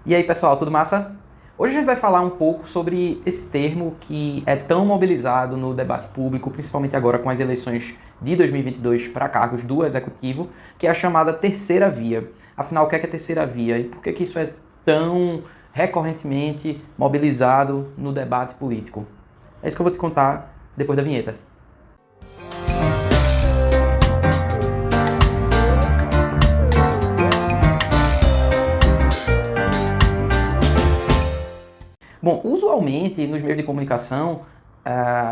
E aí, pessoal, tudo massa? Hoje a gente vai falar um pouco sobre esse termo que é tão mobilizado no debate público, principalmente agora com as eleições de 2022 para cargos do Executivo, que é a chamada terceira via. Afinal, o que é a terceira via e por que isso é tão recorrentemente mobilizado no debate político? É isso que eu vou te contar depois da vinheta. Bom, usualmente nos meios de comunicação,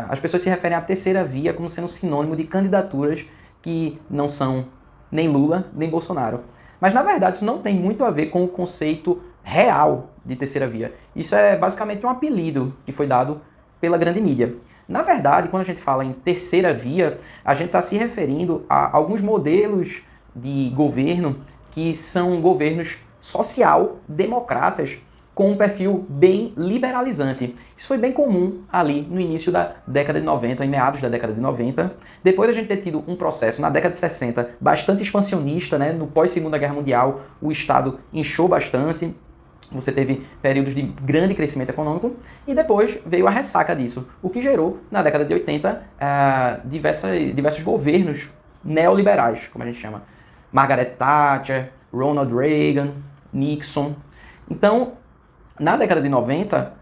as pessoas se referem à terceira via como sendo sinônimo de candidaturas que não são nem Lula nem Bolsonaro. Mas na verdade isso não tem muito a ver com o conceito real de terceira via. Isso é basicamente um apelido que foi dado pela grande mídia. Na verdade, quando a gente fala em terceira via, a gente está se referindo a alguns modelos de governo que são governos social-democratas com um perfil bem liberalizante. Isso foi bem comum ali no início da década de 90, em meados da década de 90. Depois a gente ter tido um processo na década de 60 bastante expansionista, né? No pós-Segunda Guerra Mundial, o Estado inchou bastante. Você teve períodos de grande crescimento econômico e depois veio a ressaca disso, o que gerou, na década de 80, diversos governos neoliberais, como a gente chama. Margaret Thatcher, Ronald Reagan, Nixon. Então, na década de 90,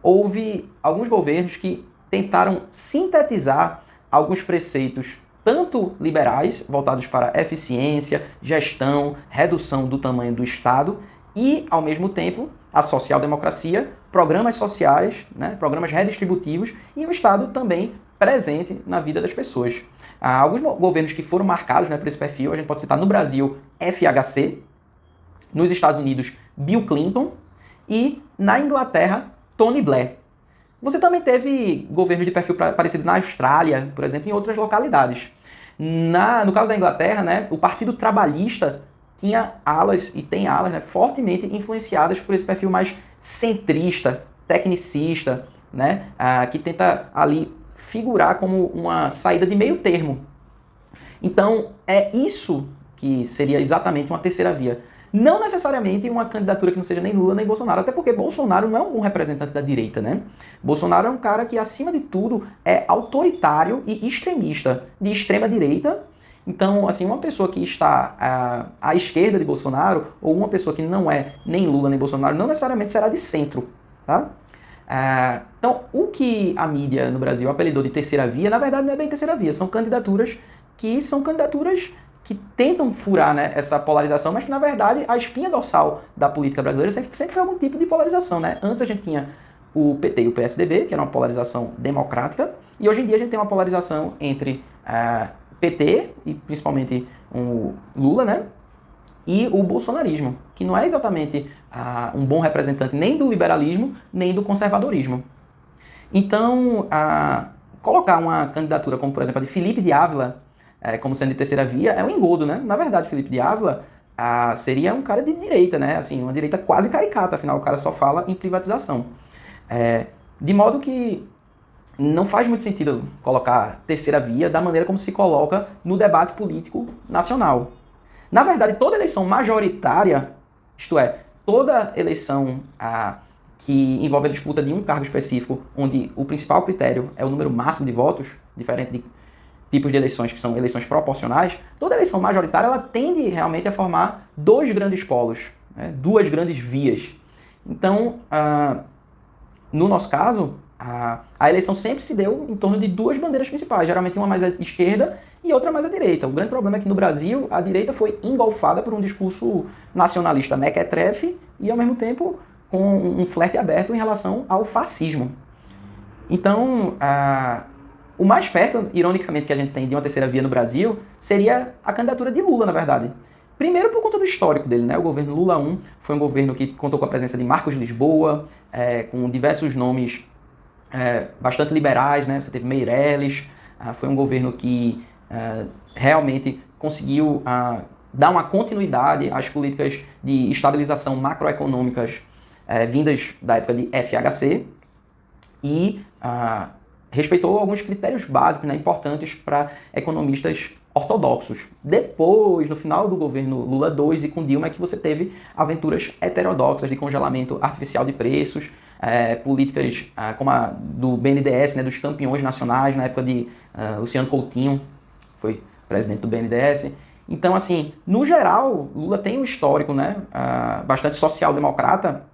houve alguns governos que tentaram sintetizar alguns preceitos tanto liberais, voltados para eficiência, gestão, redução do tamanho do Estado, e, ao mesmo tempo, a social-democracia, programas sociais, né, programas redistributivos e o Estado também presente na vida das pessoas. Alguns governos que foram marcados, né, por esse perfil, a gente pode citar no Brasil FHC, nos Estados Unidos Bill Clinton e na Inglaterra Tony Blair. Você também teve governos de perfil parecido na Austrália, por exemplo, em outras localidades. No caso da Inglaterra, né, o Partido Trabalhista tinha alas e tem alas, né, fortemente influenciadas por esse perfil mais centrista, tecnicista, né, que tenta ali figurar como uma saída de meio termo. Então, é isso que seria exatamente uma terceira via. Não necessariamente uma candidatura que não seja nem Lula nem Bolsonaro, até porque Bolsonaro não é um bom representante da direita, né? Bolsonaro é um cara que, acima de tudo, é autoritário e extremista, de extrema direita. Então, assim, uma pessoa que está à esquerda de Bolsonaro, ou uma pessoa que não é nem Lula nem Bolsonaro, não necessariamente será de centro, tá? Então, o que a mídia no Brasil apelidou de terceira via, na verdade não é bem terceira via, são candidaturas que tentam furar, né, essa polarização, mas que, na verdade, a espinha dorsal da política brasileira sempre foi algum tipo de polarização, né? Antes a gente tinha o PT e o PSDB, que era uma polarização democrática, e hoje em dia a gente tem uma polarização entre PT, e principalmente o Lula, né, e o bolsonarismo, que não é exatamente um bom representante nem do liberalismo, nem do conservadorismo. Então, colocar uma candidatura como, por exemplo, a de Felipe de Ávila, como sendo de terceira via, é um engodo, né? Na verdade, Felipe de Ávila seria um cara de direita, né? Assim, uma direita quase caricata, afinal o cara só fala em privatização. De modo que não faz muito sentido colocar terceira via da maneira como se coloca no debate político nacional. Na verdade, toda eleição majoritária, isto é, toda eleição que envolve a disputa de um cargo específico, onde o principal critério é o número máximo de votos, diferente de tipos de eleições que são eleições proporcionais, toda eleição majoritária ela tende realmente a formar dois grandes polos, né, duas grandes vias. Então, no nosso caso, a eleição sempre se deu em torno de duas bandeiras principais, geralmente uma mais à esquerda e outra mais à direita. O grande problema é que no Brasil a direita foi engolfada por um discurso nacionalista mequetrefe e, ao mesmo tempo, com um flerte aberto em relação ao fascismo. Então, o mais perto, ironicamente, que a gente tem de uma terceira via no Brasil seria a candidatura de Lula, na verdade. Primeiro por conta do histórico dele, né? O governo Lula I foi um governo que contou com a presença de Marcos Lisboa, com diversos nomes bastante liberais, né? Você teve Meirelles, foi um governo que realmente conseguiu dar uma continuidade às políticas de estabilização macroeconômicas vindas da época de FHC e respeitou alguns critérios básicos, né, importantes para economistas ortodoxos. Depois, no final do governo Lula II e com Dilma, é que você teve aventuras heterodoxas de congelamento artificial de preços, políticas como a do BNDES, né, dos campeões nacionais, na época de Luciano Coutinho, foi presidente do BNDES. Então, assim, no geral, Lula tem um histórico, né, bastante social-democrata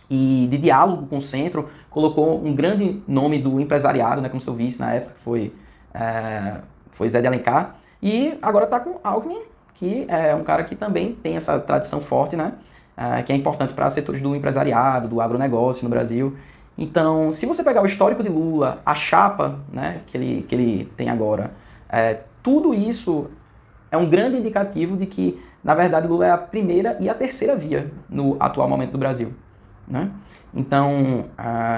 e de diálogo com o centro, colocou um grande nome do empresariado, né, como seu vice na época, que foi Zé de Alencar, e agora está com Alckmin, que é um cara que também tem essa tradição forte, né, que é importante para setores do empresariado, do agronegócio no Brasil. Então, se você pegar o histórico de Lula, a chapa, né, que ele tem agora, tudo isso é um grande indicativo de que, na verdade, Lula é a primeira e a terceira via no atual momento do Brasil, né? Então,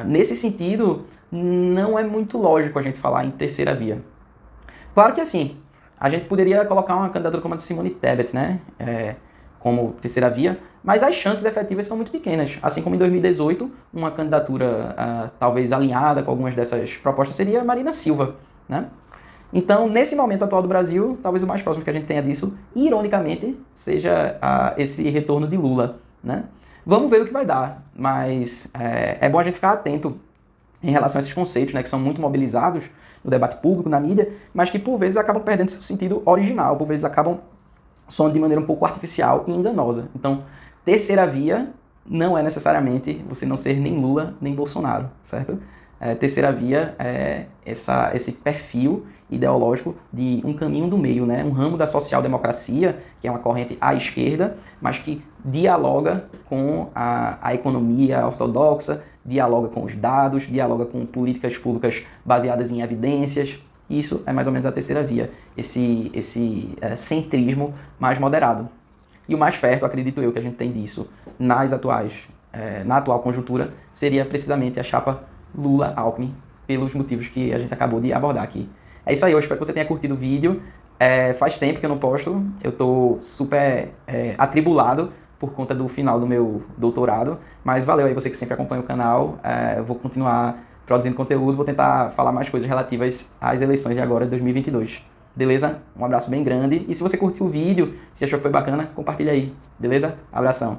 nesse sentido, não é muito lógico a gente falar em terceira via. Claro que, assim, a gente poderia colocar uma candidatura como a de Simone Tebet, né? Como terceira via, mas as chances efetivas são muito pequenas. Assim como em 2018, uma candidatura talvez alinhada com algumas dessas propostas seria Marina Silva, né? Então, nesse momento atual do Brasil, talvez o mais próximo que a gente tenha disso, ironicamente, seja esse retorno de Lula, né? Vamos ver o que vai dar, mas é bom a gente ficar atento em relação a esses conceitos, né, que são muito mobilizados no debate público, na mídia, mas que por vezes acabam perdendo seu sentido original, por vezes acabam soando de maneira um pouco artificial e enganosa. Então, terceira via não é necessariamente você não ser nem Lula nem Bolsonaro, certo? Terceira via é esse perfil ideológico de um caminho do meio, né? Um ramo da social-democracia, que é uma corrente à esquerda, mas que dialoga com a economia ortodoxa, dialoga com os dados, dialoga com políticas públicas baseadas em evidências. Isso é mais ou menos a terceira via, esse centrismo mais moderado. E o mais perto, acredito eu, que a gente tem disso na atual conjuntura, seria precisamente a chapa Lula-Alckmin, pelos motivos que a gente acabou de abordar aqui. É isso aí, eu espero que você tenha curtido o vídeo. Faz tempo que eu não posto, eu tô super atribulado por conta do final do meu doutorado, mas valeu aí você que sempre acompanha o canal. Eu vou continuar produzindo conteúdo, vou tentar falar mais coisas relativas às eleições de agora de 2022. Beleza? Um abraço bem grande, e se você curtiu o vídeo, se achou que foi bacana, compartilha aí, beleza? Abração!